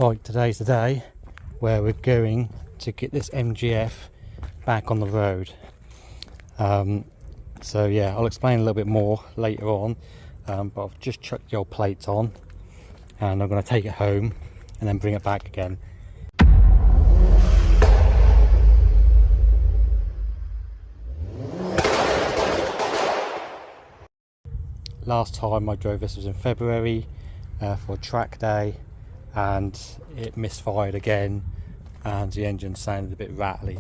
Right, today's the day where we're going to get this MGF back on the road. So yeah, I'll explain a little bit more later on, but I've just chucked the old plates on and I'm going to take it home and then bring it back again. Last time I drove this was in February for a track day, and it misfired again and the engine sounded a bit rattly.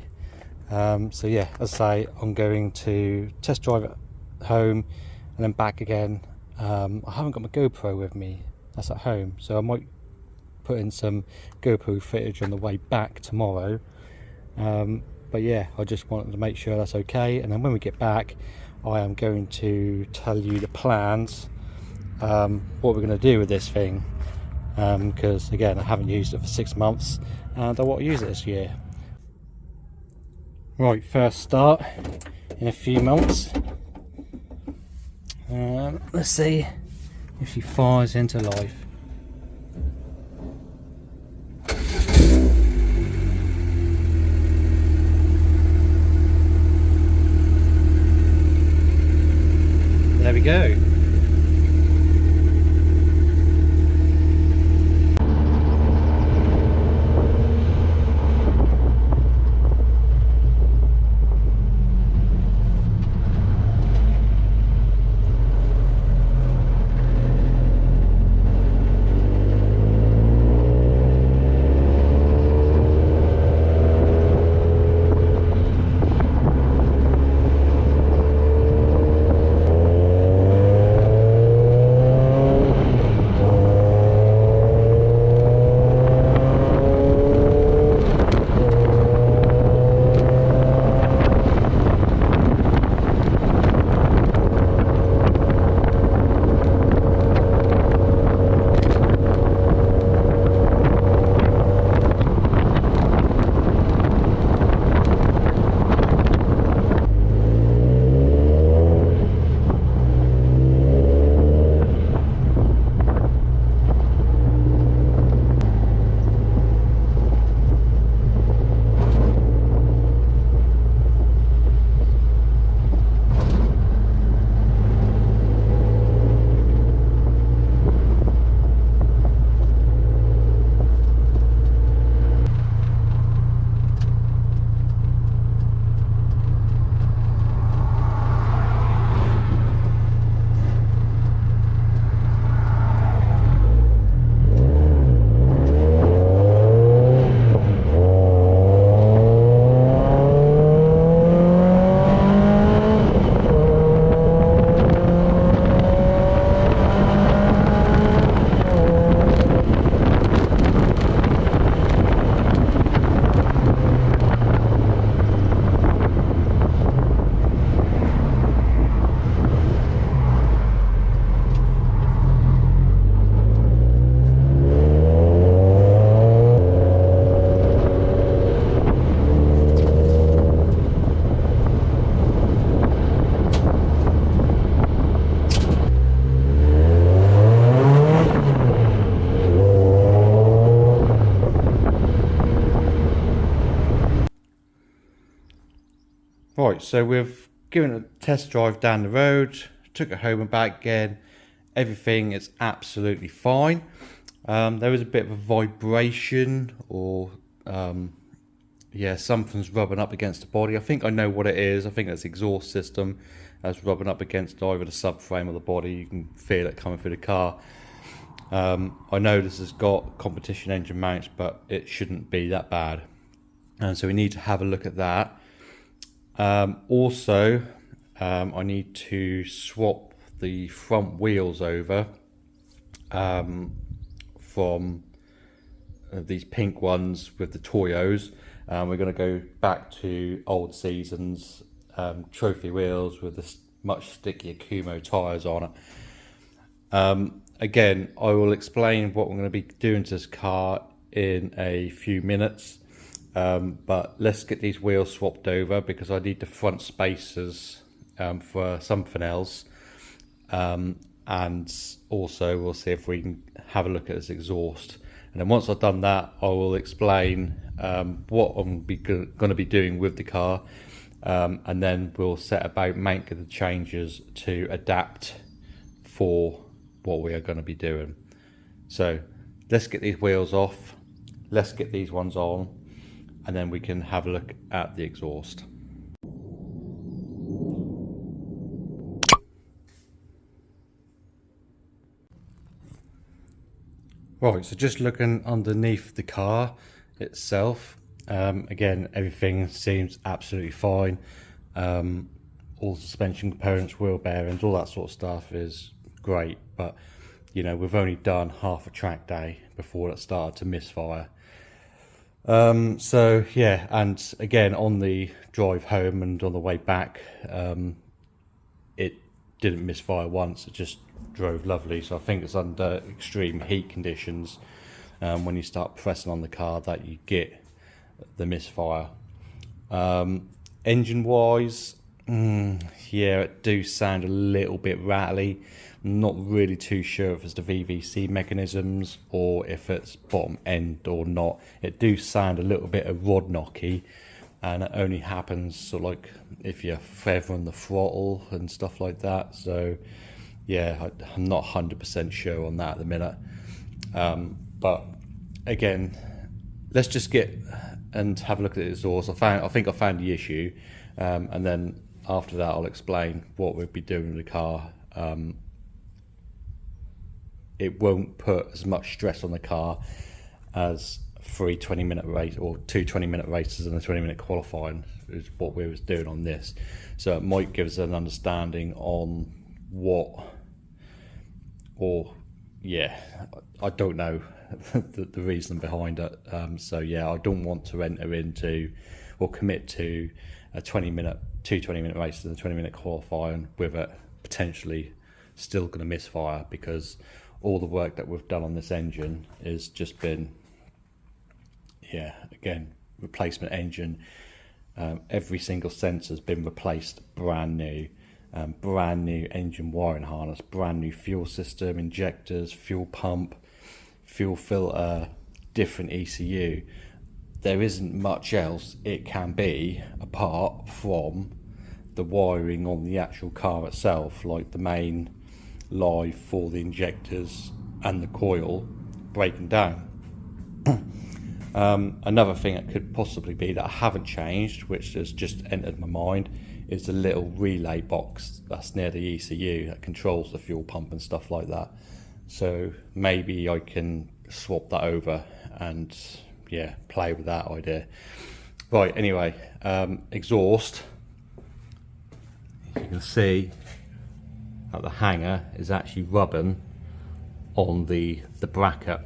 So yeah, as I say, I'm going to test drive it home and then back again. I haven't got my GoPro with me, that's at home, so I might put in some GoPro footage on the way back tomorrow. But yeah, I just wanted to make sure that's okay, and then when we get back I am going to tell you the plans, what we're going to do with this thing, because again I haven't used it for 6 months and I want to use it this year. Right, first start in a few months. Let's see if she fires into life. There we go. Right, so we've given it a test drive down the road, took it home and back again. Everything is absolutely fine. There is a bit of a vibration, or yeah, something's rubbing up against the body. I think I know what it is. I think it's the exhaust system that's rubbing up against either the subframe or the body. You can feel it coming through the car. I know this has got competition engine mounts, but it shouldn't be that bad, and so we need to have a look at that. Also, I need to swap the front wheels over from these pink ones with the Toyos. We're going to go back to old seasons trophy wheels with the much stickier Kumo tyres on it. Again, I will explain what we're going to be doing to this car in a few minutes. But let's get these wheels swapped over because I need the front spacers for something else, and also we'll see if we can have a look at this exhaust And then once I've done that, I will explain what I'm going to be doing with the car, and then we'll set about making the changes to adapt for what we are going to be doing. So let's get these wheels off, let's get these ones on, and then we can have a look at the exhaust. Right, so just looking underneath the car itself, again, everything seems absolutely fine. All suspension components, wheel bearings, all that sort of stuff is great, but you know, we've only done half a track day before it started to misfire. So yeah, and again, on the drive home and on the way back, it didn't misfire once, it just drove lovely. So I think it's under extreme heat conditions, when you start pressing on the car, that you get the misfire. Engine wise, yeah, it do sound a little bit rattly. I'm not really too sure if it's the VVC mechanisms or if it's bottom end or not. It do sound a little bit of rod knocky, and it only happens sort of like if you're feathering the throttle and stuff like that. So yeah, I'm not 100% sure on that at the minute. But again, let's just get and have a look at the exhaust. I think I found the issue, and then after that I'll explain what we'll be doing with the car. It won't put as much stress on the car as 3 20-minute race or 2 20-minute races and a 20-minute qualifying is what we was doing on this. So it might give us an understanding on what, or yeah, I don't know the reason behind it. So yeah, I don't want to enter into or commit to a 2 20-minute races and a 20-minute qualifying with it potentially still going to misfire, because all the work that we've done on this engine has just been, yeah, again, replacement engine. Every single sensor has been replaced brand new. Brand new engine wiring harness, brand new fuel system, injectors, fuel pump, fuel filter, different ECU. There isn't much else it can be apart from the wiring on the actual car itself, like the main live for the injectors and the coil breaking down. Another thing that could possibly be that I haven't changed, which has just entered my mind, is the little relay box that's near the ECU that controls the fuel pump and stuff like that. So maybe I can swap that over and yeah, play with that idea. Right, anyway, exhaust, as you can see that the hanger is actually rubbing on the bracket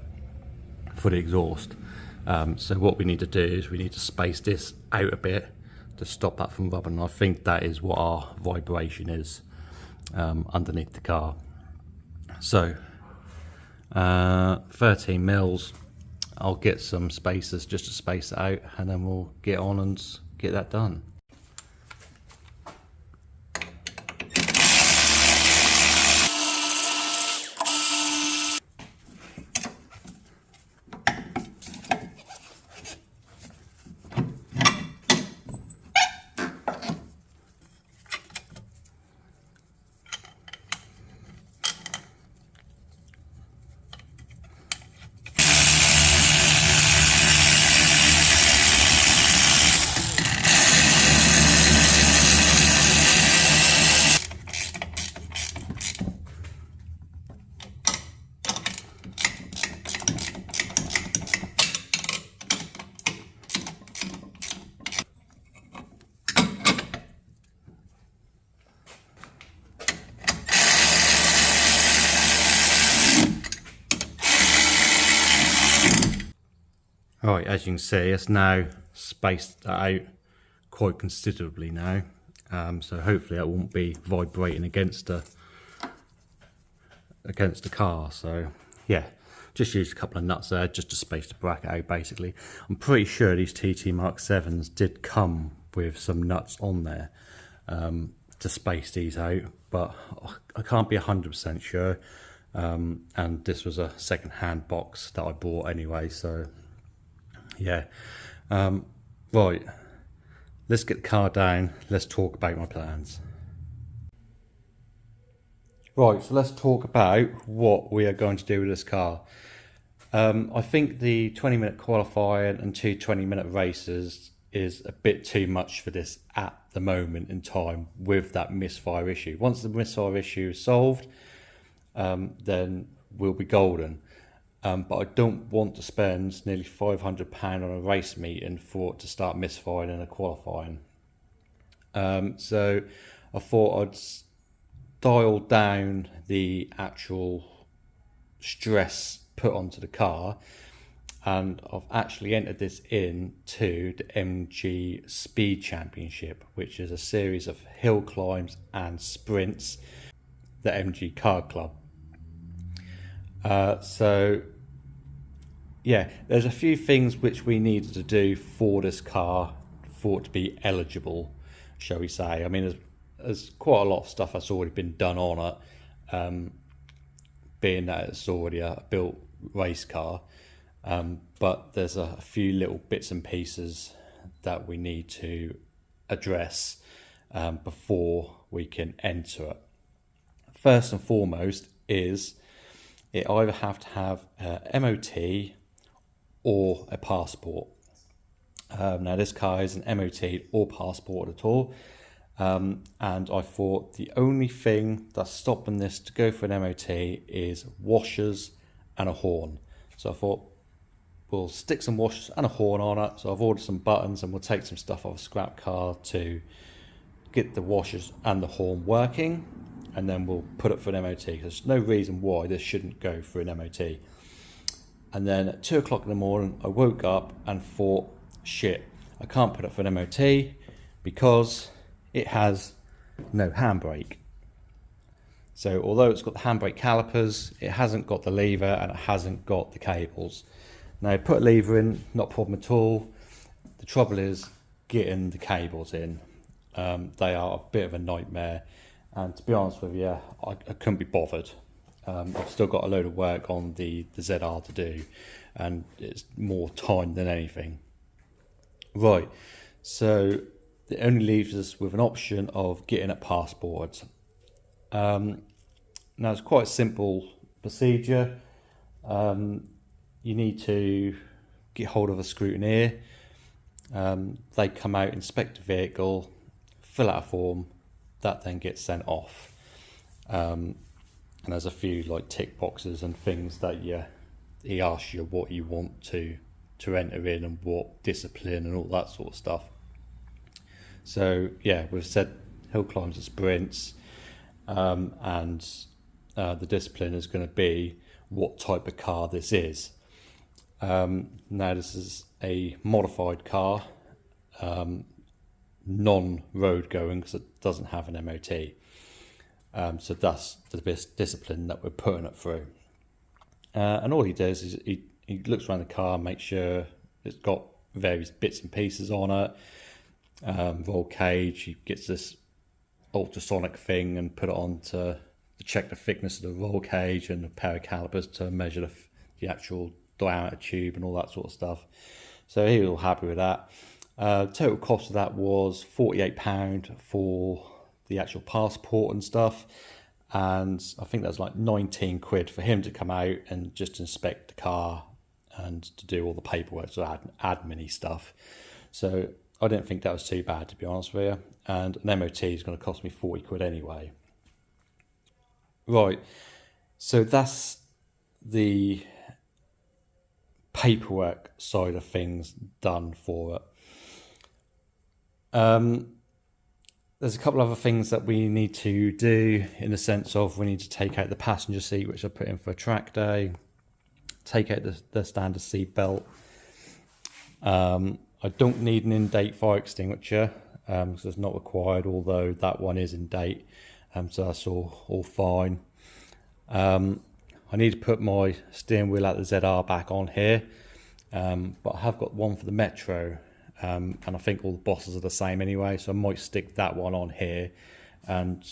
for the exhaust. So what we need to do is we need to space this out a bit to stop that from rubbing. I think that is what our vibration is underneath the car. So 13 mils, I'll get some spacers just to space it out, and then we'll get on and get that done. Right, as you can see, it's now spaced out quite considerably now, so hopefully that won't be vibrating against the car. So yeah, just used a couple of nuts there just to space the bracket out basically. I'm pretty sure these TT Mark 7s did come with some nuts on there to space these out, but I can't be 100% sure. and this was a second-hand box that I bought anyway, so yeah. Right, let's get the car down, let's talk about my plans. Right, so let's talk about what we are going to do with this car. I think the 20-minute qualifying and 2 20-minute races is a bit too much for this at the moment in time with that misfire issue. Once the misfire issue is solved, then we'll be golden. But I don't want to spend nearly £500 on a race meeting for it to start misfiring in a qualifying. So I thought I'd dial down the actual stress put onto the car, and I've actually entered this in to the MG Speed Championship, which is a series of hill climbs and sprints, the MG Car Club. So yeah, there's a few things which we needed to do for this car for it to be eligible, shall we say. I mean, there's quite a lot of stuff that's already been done on it, being that it's already a built race car, but there's a few little bits and pieces that we need to address before we can enter it. First and foremost is it either have to have a MOT or a passport. Now this car isn't MOT or passport at all, and I thought the only thing that's stopping this to go for an MOT is washers and a horn. So I thought we'll stick some washers and a horn on it. So I've ordered some buttons, and we'll take some stuff off a scrap car to get the washers and the horn working, and then we'll put it for an MOT. There's no reason why this shouldn't go for an MOT. And then at 2 o'clock in the morning, I woke up and thought, shit, I can't put it for an MOT because it has no handbrake. So although it's got the handbrake calipers, it hasn't got the lever and it hasn't got the cables. Now put a lever in, not a problem at all. The trouble is getting the cables in. They are a bit of a nightmare, and to be honest with you, I couldn't be bothered. I've still got a load of work on the ZR to do, and it's more time than anything. Right, so it only leaves us with an option of getting a passport. Now it's quite a simple procedure. You need to get hold of a scrutineer. They come out, inspect the vehicle, fill out a form, that then gets sent off. And there's a few like tick boxes and things that he asks you what you want to enter in and what discipline and all that sort of stuff. So yeah, we've said hill climbs and sprints, and the discipline is going to be what type of car this is. Now this is a modified car, non-road going, because it doesn't have an MOT. So that's the discipline that we're putting it through. And all he does is he looks around the car, makes sure it's got various bits and pieces on it. Roll cage, he gets this ultrasonic thing and put it on to check the thickness of the roll cage, and a pair of calipers to measure the actual diameter tube and all that sort of stuff. So he was all happy with that. Total cost of that was £48 for the actual passport and stuff, and I think that's like 19 quid for him to come out and just inspect the car and to do all the paperwork, so admin-y stuff. So I didn't think that was too bad, to be honest with you, and an MOT is going to cost me 40 quid anyway. Right, so that's the paperwork side of things done for it. There's a couple other things that we need to do, in the sense of we need to take out the passenger seat, which I put in for a track day, take out the standard seat belt. I don't need an in-date fire extinguisher, because it's not required, although that one is in date, so that's all fine. I need to put my steering wheel at the ZR back on here, but I have got one for the Metro, and I think all the bosses are the same anyway, so I might stick that one on here and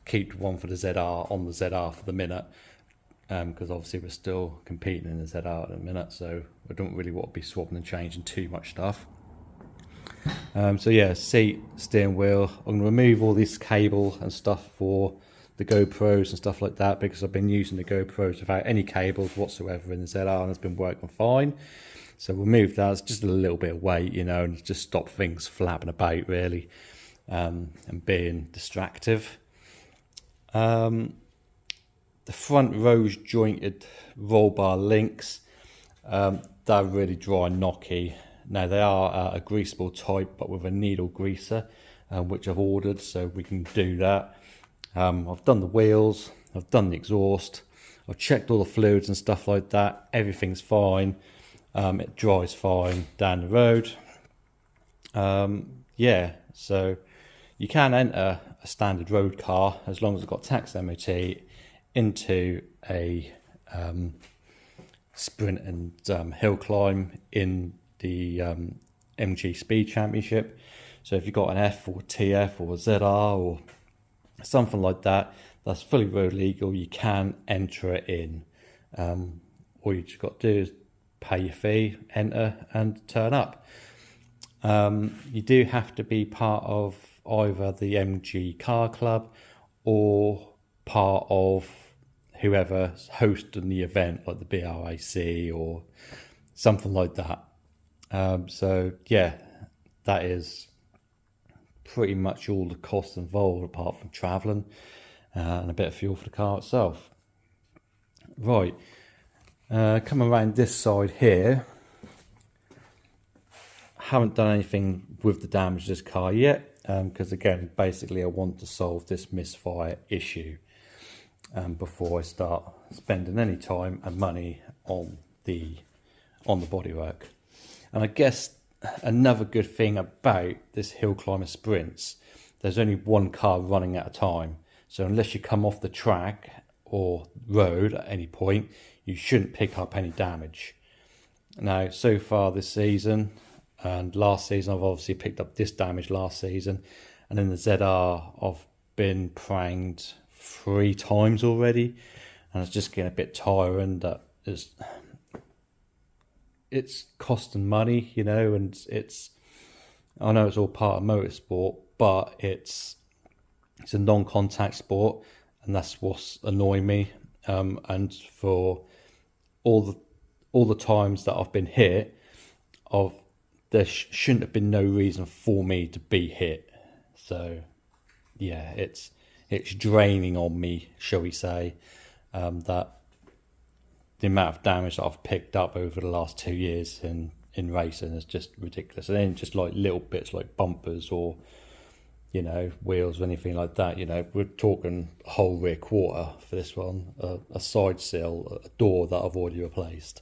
keep one for the ZR on the ZR for the minute, because obviously we're still competing in the ZR at the minute, so I don't really want to be swapping and changing too much stuff. So yeah, seat, steering wheel. I'm going to remove all this cable and stuff for the GoPros and stuff like that, because I've been using the GoPros without any cables whatsoever in the ZR, and it's been working fine. So we'll move that. It's just a little bit of weight, you know, and just stop things flapping about really, and being distractive. The front rose jointed roll bar links, they're really dry and knocky. Now they are a greasable type, but with a needle greaser, which I've ordered, so we can do that. I've done the wheels, I've done the exhaust, I've checked all the fluids and stuff like that. Everything's fine. It dries fine down the road. Yeah, so you can enter a standard road car as long as it's got tax MOT into a sprint and hill climb in the MG Speed Championship. So if you've got an F or TF or a ZR or something like that, that's fully road legal, you can enter it in. All you just got to do is pay your fee, enter, and turn up. You do have to be part of either the MG Car Club or part of whoever's hosting the event, like the BRAC or something like that. So yeah, that is pretty much all the costs involved, apart from travelling and a bit of fuel for the car itself. Right, come around this side here. Haven't done anything with the damage to this car yet, because again, basically I want to solve this misfire issue before I start spending any time and money on the bodywork. And I guess another good thing about this hill climber sprints, there's only one car running at a time, so unless you come off the track or road at any point, you shouldn't pick up any damage. Now so far this season and last season, I've obviously picked up this damage last season, and in the ZR I've been pranged 3 times already, and it's just getting a bit tiring. That it's costing money, you know, and I know it's all part of motorsport, but it's a non-contact sport, and that's what's annoying me. And for all the times that I've been hit, there shouldn't have been no reason for me to be hit. So yeah, it's draining on me, shall we say, that the amount of damage that I've picked up over the last 2 years in racing is just ridiculous. And then just like little bits like bumpers or, you know, wheels or anything like that, you know, we're talking a whole rear quarter for this one, a side sill, a door that I've already replaced,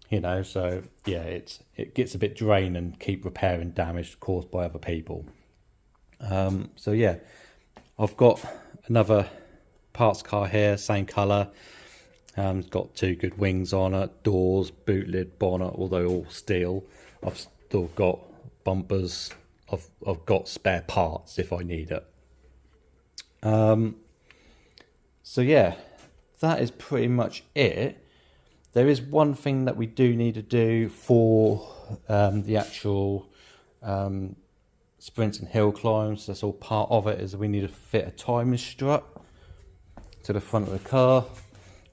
you know. So yeah, it gets a bit draining, keep repairing damage caused by other people. So yeah, I've got another parts car here, same colour. It's got 2 good wings on it, doors, boot lid, bonnet, although all steel. I've still got bumpers. I've got spare parts if I need it. So yeah, that is pretty much it. There is one thing that we do need to do for the actual sprints and hill climbs. That's all part of it, is we need to fit a timing strut to the front of the car,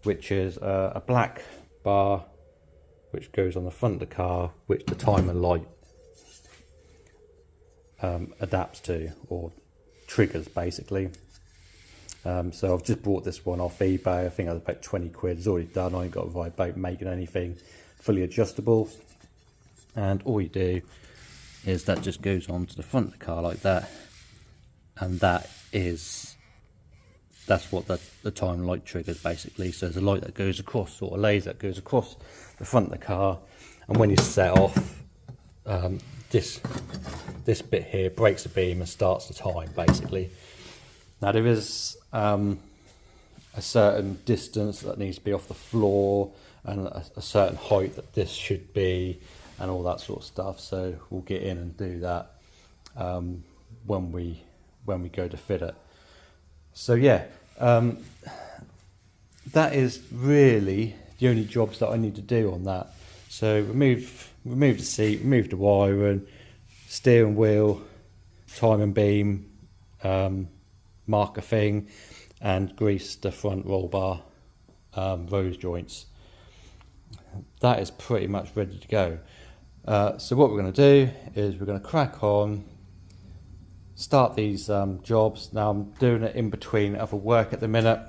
which is a black bar which goes on the front of the car, which the timer light adapts to, or triggers basically. So I've just bought this one off eBay. I think it was about 20 quid. It's already done. I ain't got to worry about making anything. Fully adjustable, and all you do is that just goes onto the front of the car like that, and that's what the time light triggers basically. So there's a light that goes across, sort of laser that goes across the front of the car, and when you set off, this bit here breaks the beam and starts the time basically. Now there is a certain distance that needs to be off the floor, and a certain height that this should be, and all that sort of stuff. So we'll get in and do that when we go to fit it. So yeah, that is really the only jobs that I need to do on that. So remove the seat, remove the wiring, steering wheel, timing beam, marker thing, and grease the front roll bar rose joints. That is pretty much ready to go. So what we're going to do is we're going to crack on, start these jobs. Now I'm doing it in between other work at the minute,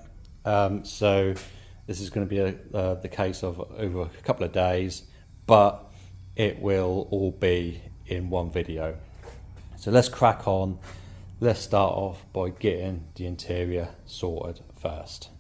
so this is going to be the case of over a couple of days, but it will all be in one video. So let's crack on. Let's start off by getting the interior sorted first.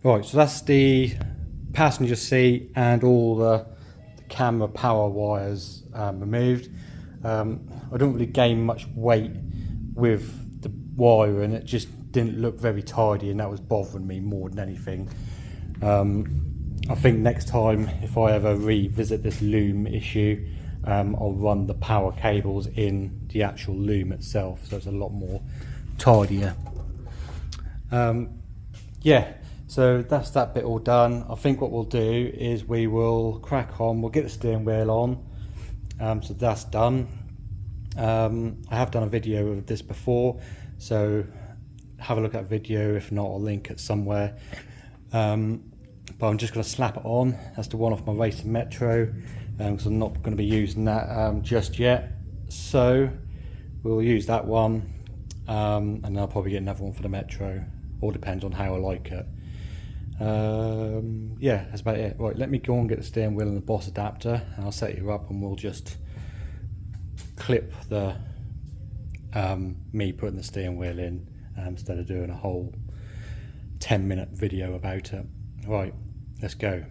Right, so that's the passenger seat and all the camera power wires removed. I don't really gain much weight with the wiring. It just didn't look very tidy, and that was bothering me more than anything. I think next time, if I ever revisit this loom issue, I'll run the power cables in the actual loom itself, so it's a lot more tidier. Yeah, so that's that bit all done. I think what we'll do is we will crack on, we'll get the steering wheel on, so that's done. I have done a video of this before, so have a look at that video. If not, I'll link it somewhere. But I'm just going to slap it on. That's the one off my Racing Metro, because I'm not going to be using that just yet. So we'll use that one, and then I'll probably get another one for the Metro. All depends on how I like it. Yeah, that's about it. Right, let me go and get the steering wheel and the Boss adapter, and I'll set you up, and we'll just clip the me putting the steering wheel in instead of doing a whole 10-minute video about it. Right, let's go.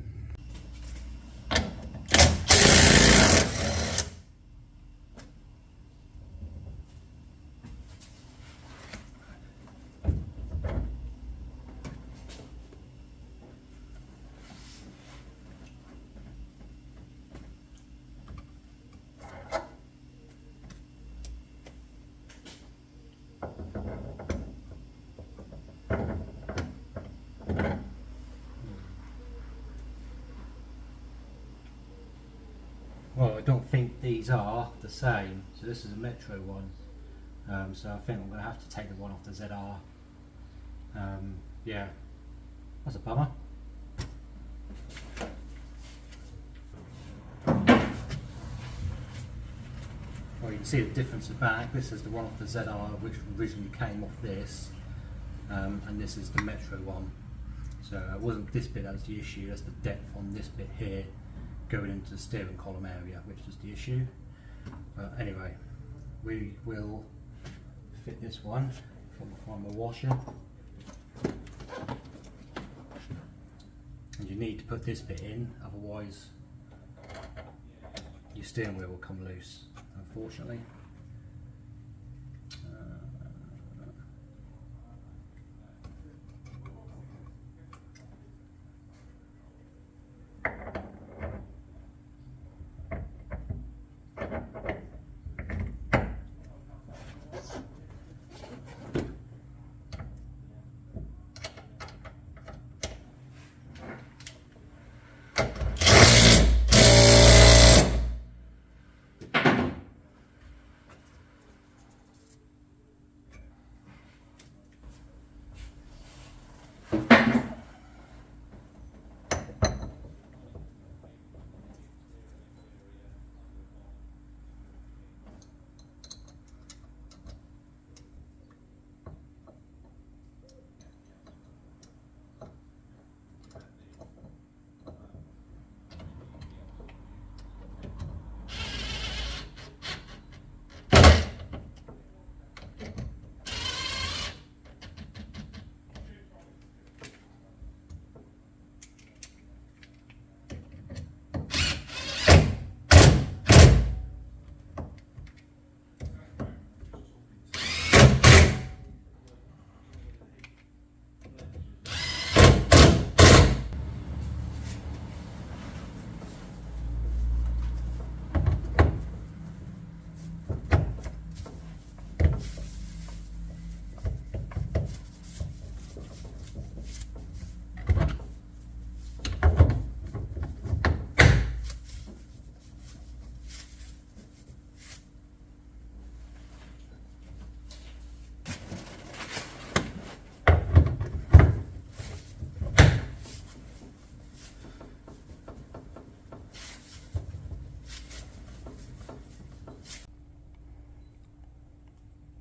Well, I don't think these are the same. So this is a Metro one. So I think I'm going to have to take the one off the ZR. Yeah, that's a bummer. Well, you can see the difference of back. This is the one off the ZR, which originally came off this, and this is the Metro one. So it wasn't this bit that was the issue, that's the depth on this bit here. going into the steering column area, which is the issue. But anyway, we will fit this one from the washer. And you need to put this bit in, otherwise your steering wheel will come loose, unfortunately.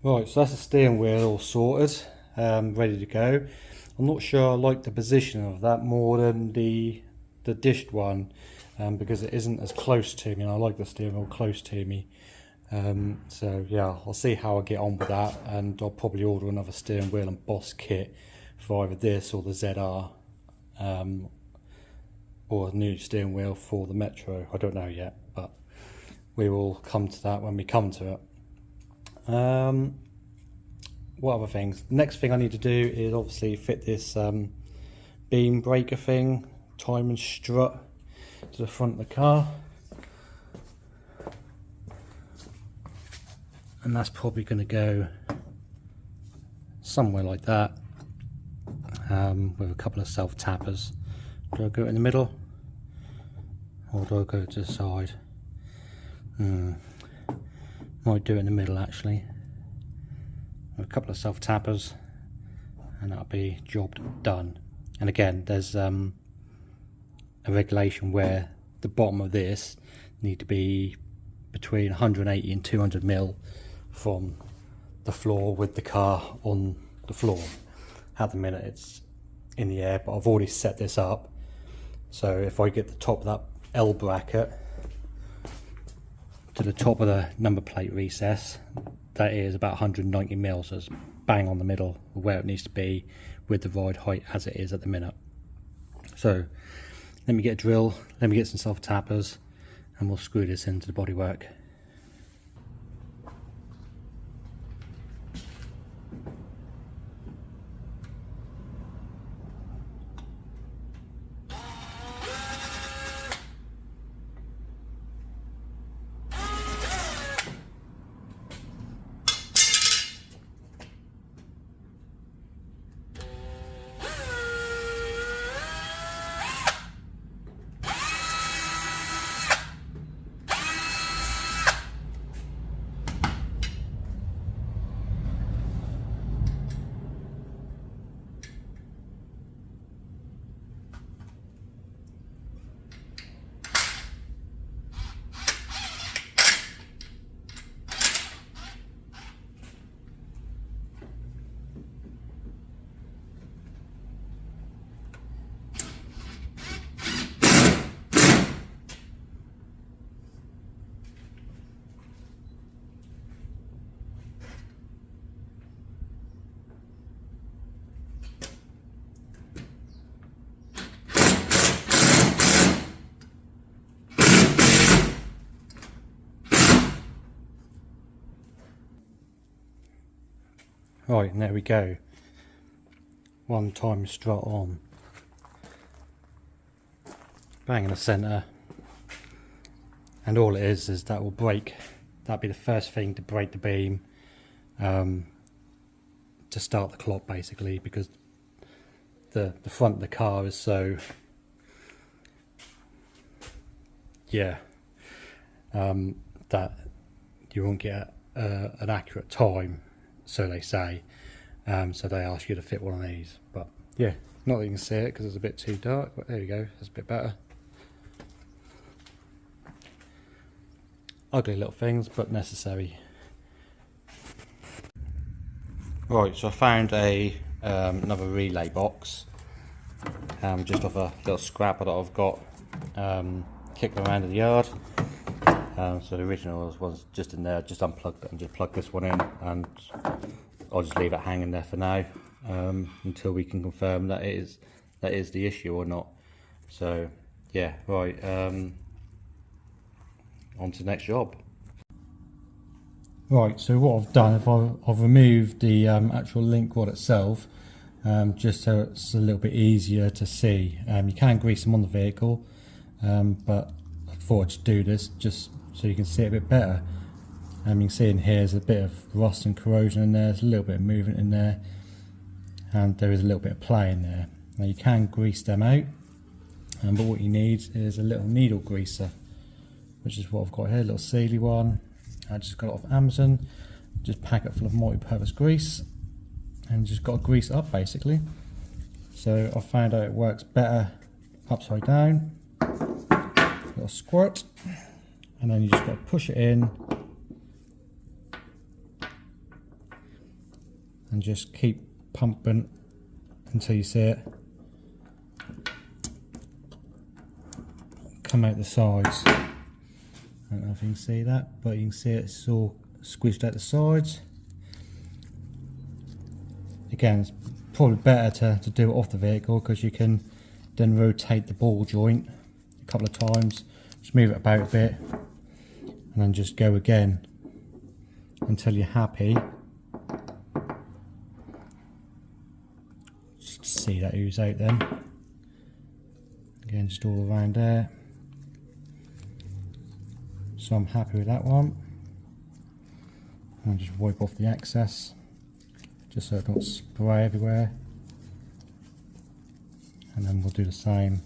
Right, so that's the steering wheel all sorted, ready to go. I'm not sure I like the position of that more than the dished one, because it isn't as close to me, and I like the steering wheel close to me. So yeah, I'll see how I get on with that, and I'll probably order another steering wheel and Boss kit for either this or the ZR, or a new steering wheel for the Metro. I don't know yet, but we will come to that when we come to it. What other things? Next thing I need to do is obviously fit this beam breaker thing, time and strut to the front of the car, and that's probably going to go somewhere like that, with a couple of self tappers. Do I go in the middle or do I go to the side? Might do it in the middle actually, with a couple of self tappers, and that'll be job done. And again, there's a regulation where the bottom of this need to be between 180 and 200 mil from the floor with the car on the floor. At the minute it's in the air, but I've already set this up, so if I get the top of that L bracket to the top of the number plate recess, that is about 190 mil, so it's bang on the middle of where it needs to be with the ride height as it is at the minute. So let me get a drill, let me get some self tappers, and we'll screw this into the bodywork. Right, and there we go. One time strut on. Bang in the centre. And all it is that will break. That'll be the first thing to break the beam. To start the clock basically, because the front of the car is so, yeah, that you won't get an accurate time, so they say. So they ask you to fit one of these, but yeah, not that you can see it because it's a bit too dark, but there we go, that's a bit better. Ugly little things, but necessary. Right, so I found another relay box, just off a little scrap that I've got kicking around in the yard. So the original was just in there, just unplugged it and just plugged this one in, and I'll just leave it hanging there for now until we can confirm that is the issue or not. So yeah, right, on to the next job. Right, so what I've done, I've removed the actual link rod itself, just so it's a little bit easier to see. You can grease them on the vehicle, but I thought I'd just do this just so you can see it a bit better. You can see in here there's a bit of rust and corrosion in there, there's a little bit of movement in there, and there is a little bit of play in there. Now you can grease them out, but what you need is a little needle greaser, which is what I've got here, a little Sealy one. I just got it off Amazon, just packet full of multi-purpose grease, and just got to grease it up basically. So I found out it works better upside down. Little squirt, and then you just got to push it in and just keep pumping until you see it come out the sides. I don't know if you can see that, but you can see it's all squished out the sides. Again, it's probably better to do it off the vehicle, because you can then rotate the ball joint a couple of times, just move it about a bit, and then just go again until you're happy. Just see that ooze out then. Again, just all around there. So I'm happy with that one. I'll just wipe off the excess, just so it don't spray everywhere. And then we'll do the same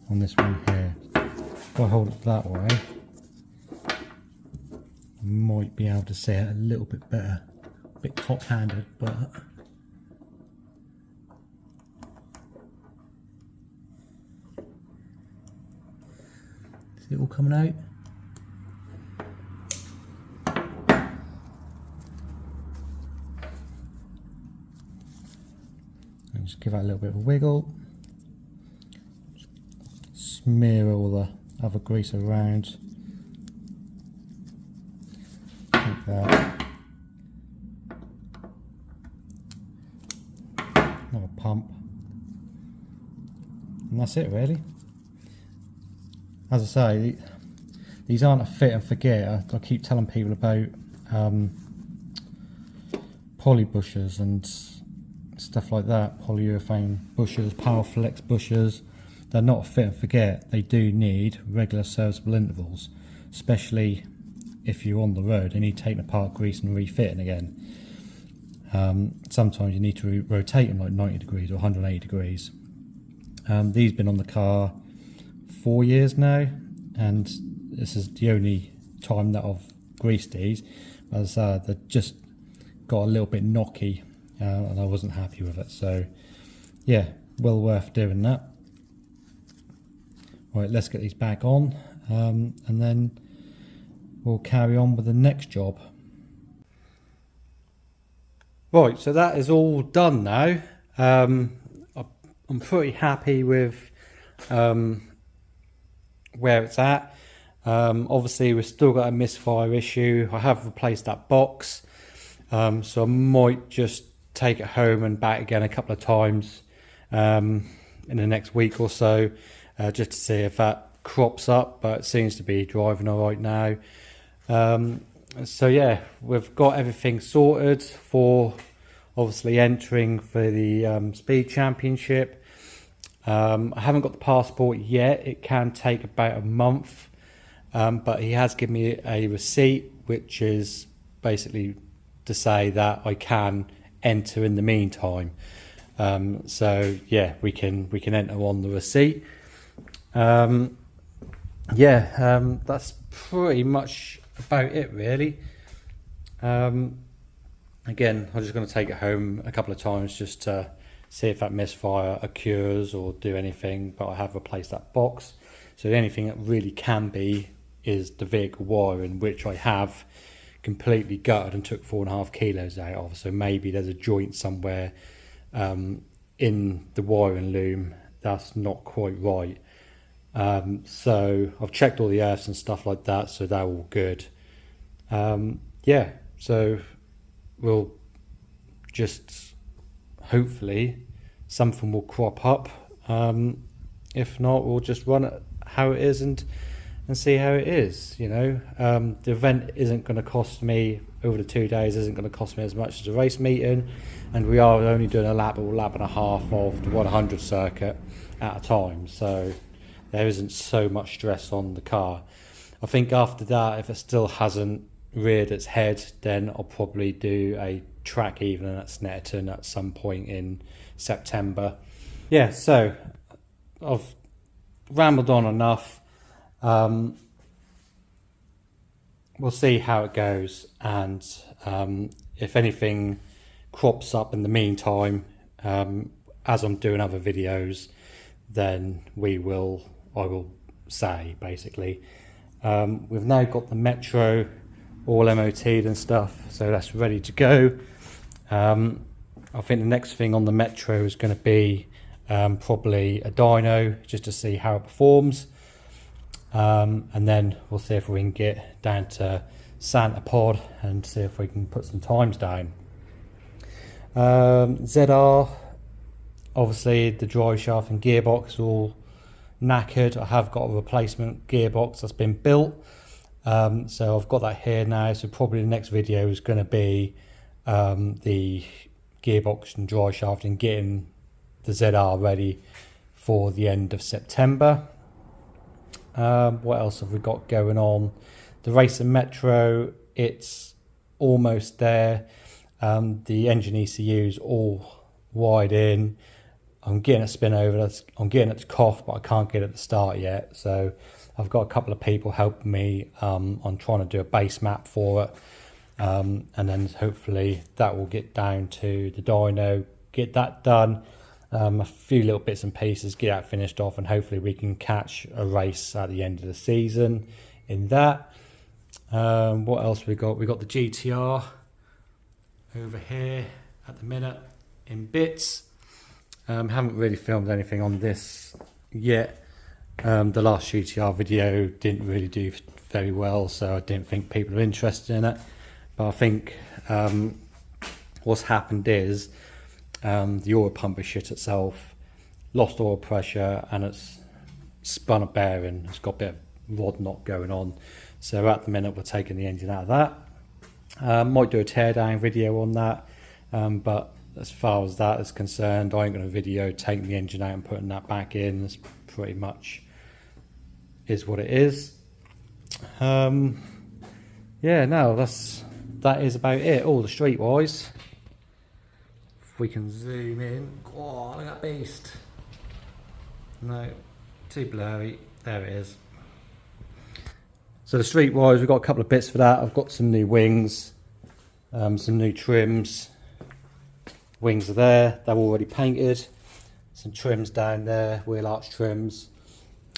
on this one here. If I hold it that way, I might be able to see it a little bit better. A bit top-handed, but is it all coming out? And just give that a little bit of a wiggle. Smear all the other grease around. Like that. Another pump. And that's it really. As I say, these aren't a fit and forget. I keep telling people about poly bushers and stuff like that, polyurethane bushers, Powerflex bushers. They're not a fit and forget. They do need regular serviceable intervals, especially if you're on the road and you need taking apart, grease and refitting again. Sometimes you need to rotate them like 90 degrees or 180 degrees. These have been on the car 4 years now, and this is the only time that I've greased these. As they just got a little bit knocky, and I wasn't happy with it. So yeah, well worth doing that. Right, let's get these back on, and then we'll carry on with the next job. Right, so that is all done now. I'm pretty happy with where it's at. Obviously we've still got a misfire issue. I have replaced that box, so I might just take it home and back again a couple of times in the next week or so, just to see if that crops up, but it seems to be driving all right now. So yeah, we've got everything sorted for obviously entering for the Speed Championship. I haven't got the passport yet. It can take about a month, but he has given me a receipt, which is basically to say that I can enter in the meantime. So yeah, we can enter on the receipt. That's pretty much about it really. Again, I'm just going to take it home a couple of times just to see if that misfire occurs or do anything, but I have replaced that box. So the only thing that really can be is the vehicle wiring, which I have completely gutted and took 4.5 kilos out of. So maybe there's a joint somewhere in the wiring loom that's not quite right. So I've checked all the earths and stuff like that, so they're all good. Yeah, so we'll just hopefully something will crop up. If not, we'll just run it how it is and see how it is. You know, the event isn't going to cost me over the 2 days, isn't going to cost me as much as the race meeting, and we are only doing a lap or lap and a half of the 100 circuit at a time, so there isn't so much stress on the car. I think after that, if it still hasn't reared its head, then I'll probably do a track evening at Snetterton at some point in September. Yeah, so I've rambled on enough. We'll see how it goes, and if anything crops up in the meantime, as I'm doing other videos, then I will say basically. We've now got the Metro all MOT'd and stuff, so that's ready to go. I think the next thing on the Metro is going to be probably a dyno, just to see how it performs, and then we'll see if we can get down to Santa Pod and see if we can put some times down. ZR, obviously the drive shaft and gearbox are all knackered. I have got a replacement gearbox that's been built, so I've got that here now. So probably the next video is going to be the gearbox and drive shaft and getting the ZR ready for the end of September. What else have we got going on? The Racing Metro, it's almost there. The engine ECU's all wired in. I'm getting a spin over, I'm getting it to cough, but I can't get it to start yet. So I've got a couple of people helping me on trying to do a base map for it. And then hopefully that will get down to the dyno, get that done. A few little bits and pieces, get that finished off, and hopefully we can catch a race at the end of the season in that. What else we got? We got the GTR over here at the minute in bits. Haven't really filmed anything on this yet. The last GTR video didn't really do very well, so I didn't think people are interested in it. But I think what's happened is the oil pump has shit itself, lost oil pressure, and it's spun a bearing. It's got a bit of rod knot going on. So at the minute we're taking the engine out of that. Might do a teardown video on that, but as far as that is concerned, I ain't going to video taking the engine out and putting that back in. It's pretty much is what it is. Yeah, no, that is about it. All the streetwise. If we can zoom in. Oh, look at that beast. No, too blurry. There it is. So the streetwise, we've got a couple of bits for that. I've got some new wings, some new trims. Wings are there, they're already painted. Some trims down there, wheel arch trims,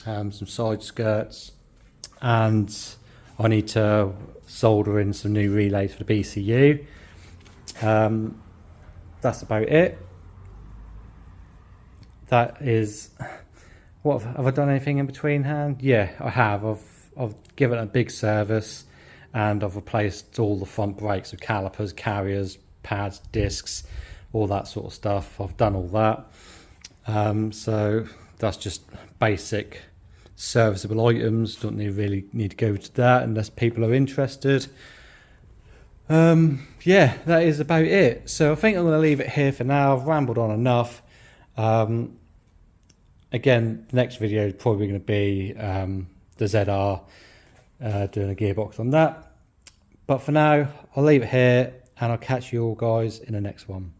some side skirts, and I need to solder in some new relays for the BCU. That's about it. That is, what have I done anything in between hand? Yeah, I have. I've given it a big service, and I've replaced all the front brakes with calipers, carriers, pads, discs, all that sort of stuff. I've done all that. So that's just basic serviceable items. Don't really need to go to that unless people are interested. Yeah, that is about it. So I think I'm going to leave it here for now. I've rambled on enough. Again, the next video is probably going to be the ZR, doing a gearbox on that. But for now, I'll leave it here and I'll catch you all guys in the next one.